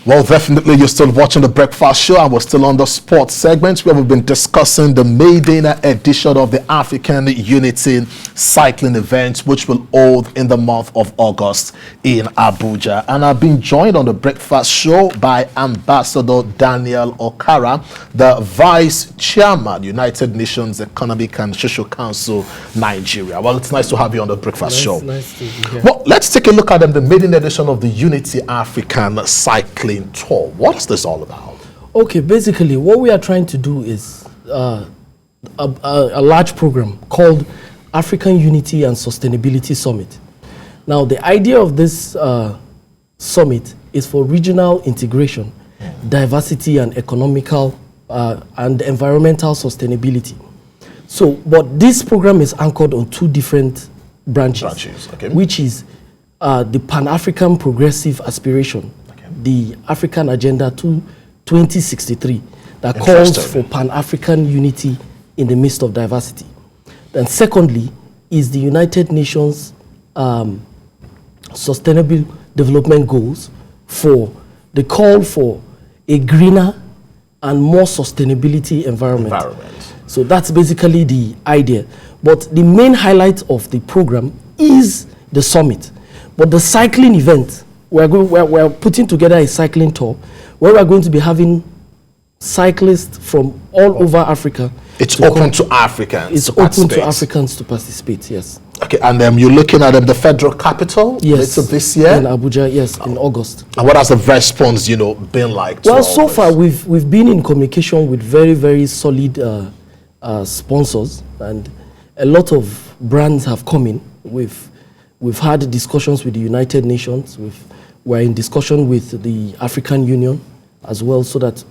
Well, definitely you're still watching the Breakfast Show, and we're still on the sports segment where we've been discussing the Maiden edition of the African Unity cycling event, which will hold in the month of August in Abuja. And I've been joined on the Breakfast Show by Ambassador Daniel Okara, the Vice Chairman, United Nations Economic and Social Council, Nigeria. Well, it's nice to have you on the Breakfast Show. Nice to be here. Well, let's take a look at the Maiden edition of the Unity African Cycling Tour. What's this all about? Okay, basically what we are trying to do is a large program called African Unity and Sustainability Summit. Now, the idea of this summit is for regional integration, diversity and economical and environmental sustainability. So, but this program is anchored on two different branches. Okay. Which is the Pan-African Progressive Aspiration, the African Agenda 2063, that calls for Pan-African unity in the midst of diversity. Then secondly is the United Nations Sustainable Development Goals, for the call for a greener and more sustainability environment. So that's basically the idea. But the main highlight of the program is the summit. But the cycling event, we're putting together a cycling tour where we're going to be having cyclists from all over Africa. It's open to Africans. It's open to Africans to participate, yes. Okay, and you're looking at the federal capital later this year? In Abuja, yes, in August. And what has the response, been like? Well, so far we've been in communication with very, very solid sponsors, and a lot of brands have come in. We've had discussions with the United Nations. We're in discussion with the African Union as well, so that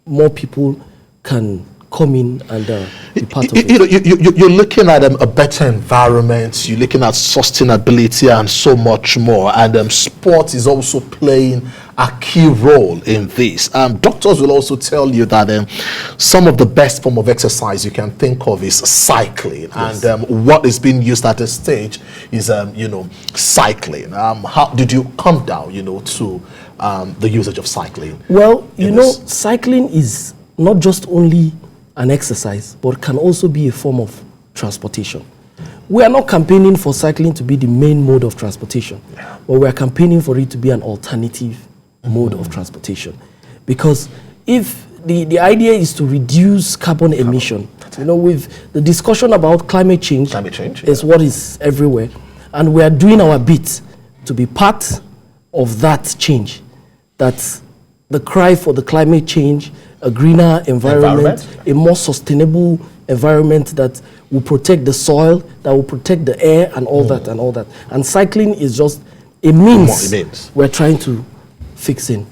more people can come in and be part of it. You're looking at a better environment, you're looking at sustainability and so much more, and sport is also playing a key role in this. Doctors will also tell you that some of the best form of exercise you can think of is cycling, yes. And what is being used at this stage is cycling. How did you come down to the usage of cycling? Well, cycling is not just only an exercise, but can also be a form of transportation. We are not campaigning for cycling to be the main mode of transportation, but we are campaigning for it to be an alternative mode of transportation. Because if the idea is to reduce carbon emission, with the discussion about climate change is what is everywhere, and we are doing our bit to be part of that change. That's the cry for the climate change, a greener environment, a more sustainable environment that will protect the soil, that will protect the air, and all that and all that. And cycling is just a means we're trying to fix in.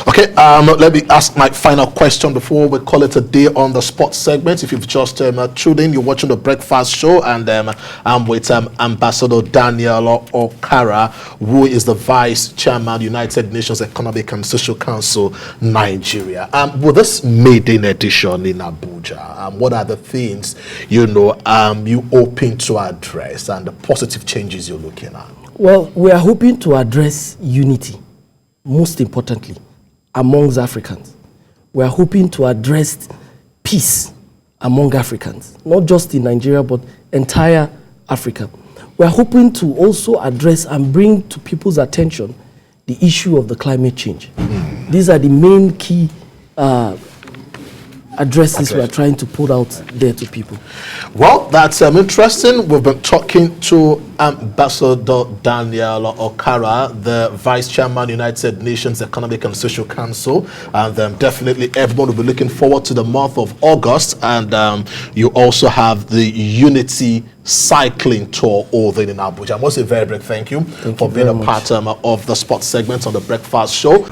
Okay, let me ask my final question before we call it a day on the sports segment. If you've just tuned in, you're watching the Breakfast Show, and I'm with Ambassador Daniel Okara, who is the Vice Chairman, United Nations Economic and Social Council, Nigeria. With this Maiden edition in Abuja, what are the things you hoping to address and the positive changes you're looking at? Well, we are hoping to address unity, most importantly, amongst Africans. We are hoping to address peace among Africans, not just in Nigeria, but entire Africa. We are hoping to also address and bring to people's attention the issue of the climate change. These are the main key addresses we are trying to put out there to people. Well, that's interesting. We've been talking to Ambassador Daniel Okara, the Vice Chairman, United Nations Economic and Social Council, and definitely everyone will be looking forward to the month of August. And you also have the Unity Cycling Tour over in Abuja. I must say very big thank you for being a part of the sports segment on the Breakfast Show.